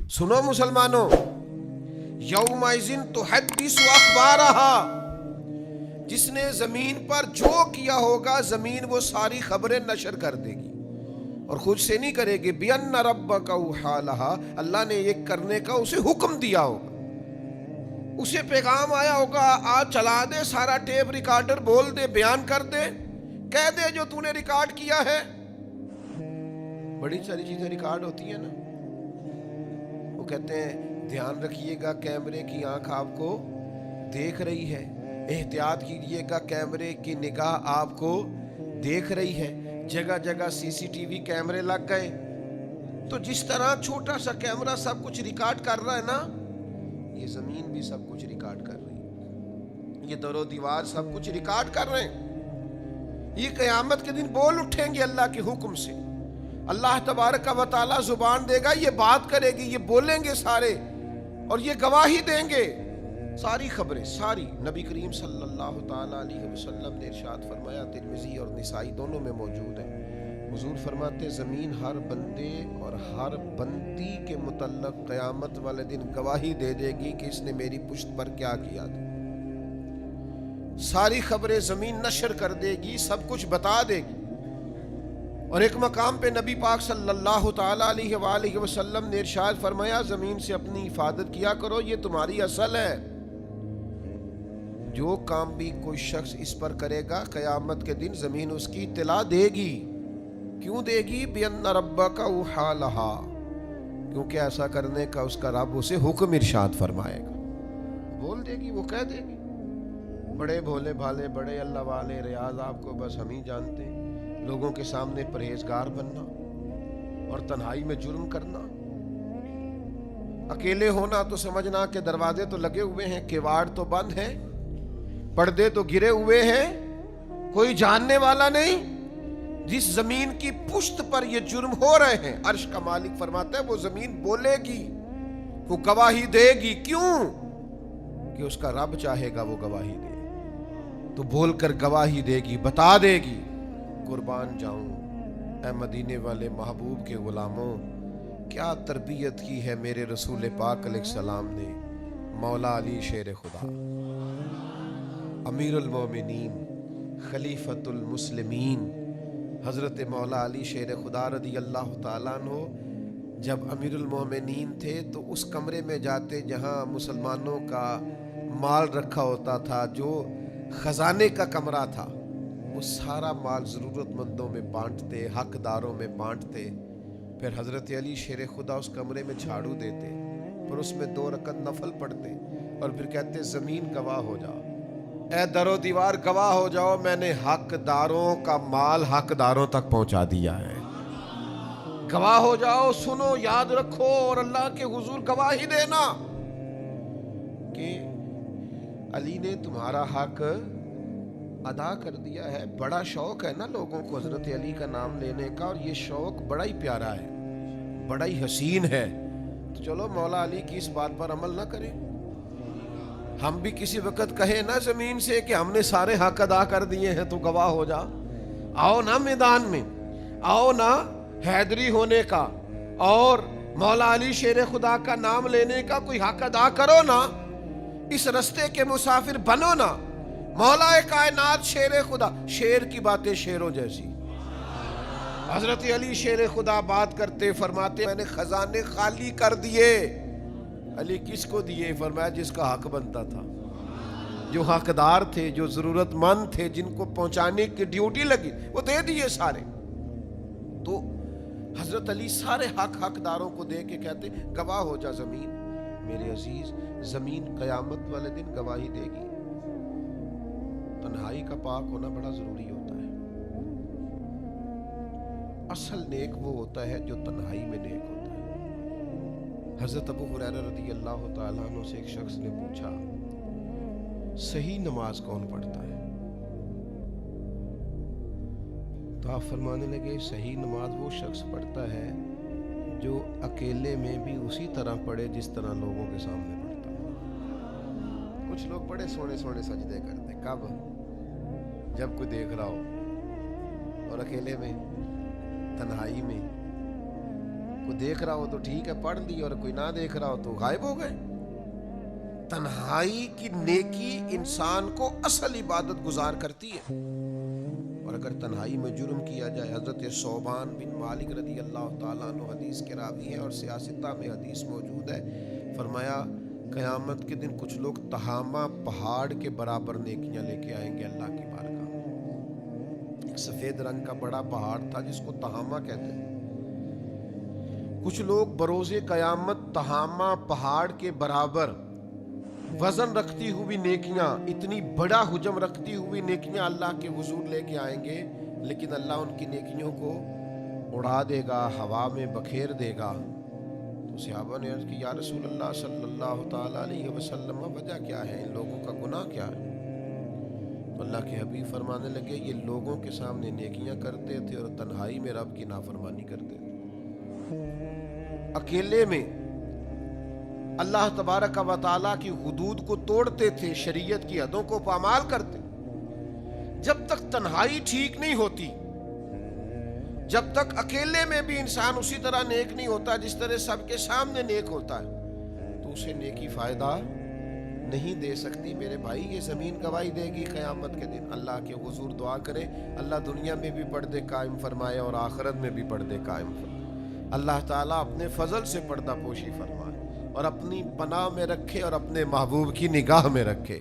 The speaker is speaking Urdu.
سنو مسلمانوں، یومئذ تحدث اخبارہا، جس نے زمین پر جو کیا ہوگا زمین وہ ساری خبریں نشر کر دے گی، اور خود سے نہیں کرے گی۔ بِأَنَّ رَبَّكَ أَوْحَىٰ لَهَا، اللہ نے یہ کرنے کا اسے حکم دیا ہوگا، اسے پیغام آیا ہوگا، آج چلا دے سارا ٹیپ ریکارڈر، بول دے، بیان کر دے، کہہ دے جو تو نے ریکارڈ کیا ہے۔ بڑی ساری چیزیں ریکارڈ ہوتی ہیں نا، وہ کہتے ہیں دھیان رکھیے گا کیمرے کی آنکھ آپ کو دیکھ رہی ہے، احتیاط کیجیے گا کیمرے کی نگاہ آپ کو دیکھ رہی ہے۔ جگہ جگہ سی سی ٹی وی کیمرے لگ گئے، تو جس طرح چھوٹا سا کیمرہ سب کچھ ریکارڈ کر رہا ہے نا، یہ زمین بھی سب کچھ ریکارڈ کر رہی ہے، یہ در و دیوار سب کچھ ریکارڈ کر رہے ہیں۔ یہ قیامت کے دن بول اٹھیں گے اللہ کے حکم سے، اللہ تبارک و تعالیٰ زبان دے گا، یہ بات کرے گی، یہ بولیں گے سارے، اور یہ گواہی دیں گے، ساری خبریں ساری۔ نبی کریم صلی اللہ تعالیٰ علیہ وسلم نے ارشاد فرمایا، ترمذی اور نسائی دونوں میں موجود ہے، حضور فرماتے زمین ہر بندے اور ہر بندی کے متعلق قیامت والے دن گواہی دے دے گی کہ اس نے میری پشت پر کیا کیا تھا۔ ساری خبریں زمین نشر کر دے گی، سب کچھ بتا دے گی۔ اور ایک مقام پہ نبی پاک صلی اللہ تعالیٰ علیہ وآلہ وسلم نے ارشاد فرمایا، زمین سے اپنی حفاظت کیا کرو، یہ تمہاری اصل ہے۔ جو کام بھی کوئی شخص اس پر کرے گا قیامت کے دن زمین اس کی اطلاع دے گی۔ کیوں دے گی؟ بِأَنَّ رَبَّكَ أَوْحَىٰ لَهَا، کیونکہ ایسا کرنے کا اس کا رب اسے حکم ارشاد فرمائے گا، بول دے گی، وہ کہہ دے گی۔ بڑے بھولے بھالے، بڑے اللہ والے ریاض آپ کو بس ہم ہی جانتے ہیں، لوگوں کے سامنے پرہیزگار بننا اور تنہائی میں جرم کرنا، اکیلے ہونا تو سمجھنا کہ دروازے تو لگے ہوئے ہیں، کیواڑ تو بند ہیں، پردے تو گرے ہوئے ہیں، کوئی جاننے والا نہیں۔ جس زمین کی پشت پر یہ جرم ہو رہے ہیں، عرش کا مالک فرماتا ہے وہ زمین بولے گی، وہ گواہی دے گی۔ کیوں؟ کہ اس کا رب چاہے گا وہ گواہی دے، تو بول کر گواہی دے گی، بتا دے گی۔ قربان جاؤں اے مدینے والے محبوب کے غلاموں، کیا تربیت کی ہے میرے رسول پاک علیہ السلام نے۔ مولا علی شیر خدا، امیر المومنین، خلیفۃ المسلمین، حضرت مولا علی شیر خدا رضی اللہ تعالیٰ عنہ جب امیر المومنین تھے تو اس کمرے میں جاتے جہاں مسلمانوں کا مال رکھا ہوتا تھا، جو خزانے کا کمرہ تھا، وہ سارا مال ضرورت مندوں میں بانٹتے، حقداروں میں بانٹتے۔ پھر حضرت علی شیر خدا اس کمرے میں جھاڑو دیتے، پھر اس میں 2 رکعت نفل پڑھتے، اور پھر کہتے زمین گواہ ہو جاؤ، اے در و دیوار گواہ ہو جاؤ، میں نے حقداروں کا مال حقداروں تک پہنچا دیا ہے۔ گواہ ہو جاؤ، سنو، یاد رکھو، اور اللہ کے حضور گواہی دینا کہ علی نے تمہارا حق ادا کر دیا ہے۔ بڑا شوق ہے نا لوگوں کو حضرت علی کا نام لینے کا، اور یہ شوق بڑا ہی پیارا ہے، بڑا ہی حسین ہے۔ تو چلو مولا علی کی اس بات پر عمل نہ کریں، ہم بھی کسی وقت کہیں نا زمین سے کہ ہم نے سارے حق ادا کر دیے ہیں، تو گواہ ہو جا۔ آؤ نا میدان میں، آؤ نا حیدری ہونے کا اور مولا علی شیر خدا کا نام لینے کا کوئی حق ادا کرو نا، اس رستے کے مسافر بنو نا۔ مولا کائنات شیر خدا، شیر کی باتیں شیروں جیسی۔ حضرت علی شیر خدا بات کرتے فرماتے میں نے خزانے خالی کر دیے۔ علی کس کو دیے؟ فرمایا جس کا حق بنتا تھا، جو حقدار تھے، جو ضرورت مند تھے، جن کو پہنچانے کی ڈیوٹی لگی، وہ دے دیے سارے۔ تو حضرت علی سارے حقداروں کو دے کے کہتے گواہ ہو جا زمین۔ میرے عزیز، زمین قیامت والے دن گواہی دے گی۔ تنہائی کا پاک ہونا بڑا ضروری ہوتا ہے۔ اصل نیک وہ ہوتا ہے جو تنہائی میں نیک ہوتا ہے۔ حضرت ابو ہریرہ رضی اللہ تعالیٰ عنہ سے ایک شخص نے پوچھا، صحیح نماز کون پڑھتا ہے؟ تو آپ فرمانے لگے صحیح نماز وہ شخص پڑھتا ہے جو اکیلے میں بھی اسی طرح پڑھے جس طرح لوگوں کے سامنے پڑھتا ہے۔ کچھ لوگ بڑے سونے سونے سجدے کرتے، کب؟ جب کوئی دیکھ رہا ہو، اور اکیلے میں، تنہائی میں کوئی دیکھ رہا ہو تو ٹھیک ہے پڑھ لی، اور کوئی نہ دیکھ رہا ہو تو غائب ہو گئے۔ تنہائی کی نیکی انسان کو اصل عبادت گزار کرتی ہے، اور اگر تنہائی میں جرم کیا جائے، حضرت ثوبان بن مالک رضی اللہ تعالیٰ عنہ حدیث کے راوی ہیں اور سیاستہ میں حدیث موجود ہے، فرمایا قیامت کے دن کچھ لوگ تہامہ پہاڑ کے برابر نیکیاں لے کے آئیں گے اللہ کی بارگاہ میں۔ ایک سفید رنگ کا بڑا پہاڑ تھا جس کو تہامہ کہتے ہیں۔ کچھ لوگ بروز قیامت تہامہ پہاڑ کے برابر وزن رکھتی ہوئی نیکیاں، اتنی بڑا حجم رکھتی ہوئی نیکیاں اللہ کے حضور لے کے آئیں گے، لیکن اللہ ان کی نیکیوں کو اڑا دے گا، ہوا میں بکھیر دے گا۔ تو صحابہ نے عرض کی یا رسول اللہ صلی اللہ تعالیٰ علیہ وسلم، وجہ کیا ہے، ان لوگوں کا گناہ کیا ہے؟ تو اللہ کے حبیب فرمانے لگے یہ لوگوں کے سامنے نیکیاں کرتے تھے اور تنہائی میں رب کی نافرمانی کرتے تھے۔ اکیلے میں اللہ تبارک و تعالیٰ کی حدود کو توڑتے تھے، شریعت کی حدوں کو پامال کرتے۔ جب تک تنہائی ٹھیک نہیں ہوتی، جب تک اکیلے میں بھی انسان اسی طرح نیک نہیں ہوتا جس طرح سب کے سامنے نیک ہوتا ہے، تو اسے نیکی فائدہ نہیں دے سکتی۔ میرے بھائی یہ زمین گواہی دے گی قیامت کے دن۔ اللہ کے حضور دعا کرے اللہ دنیا میں بھی پردے قائم فرمائے اور آخرت میں بھی پردے قائم فرمائے۔ اللہ تعالیٰ اپنے فضل سے پردہ پوشی فرمائے اور اپنی پناہ میں رکھے اور اپنے محبوب کی نگاہ میں رکھے۔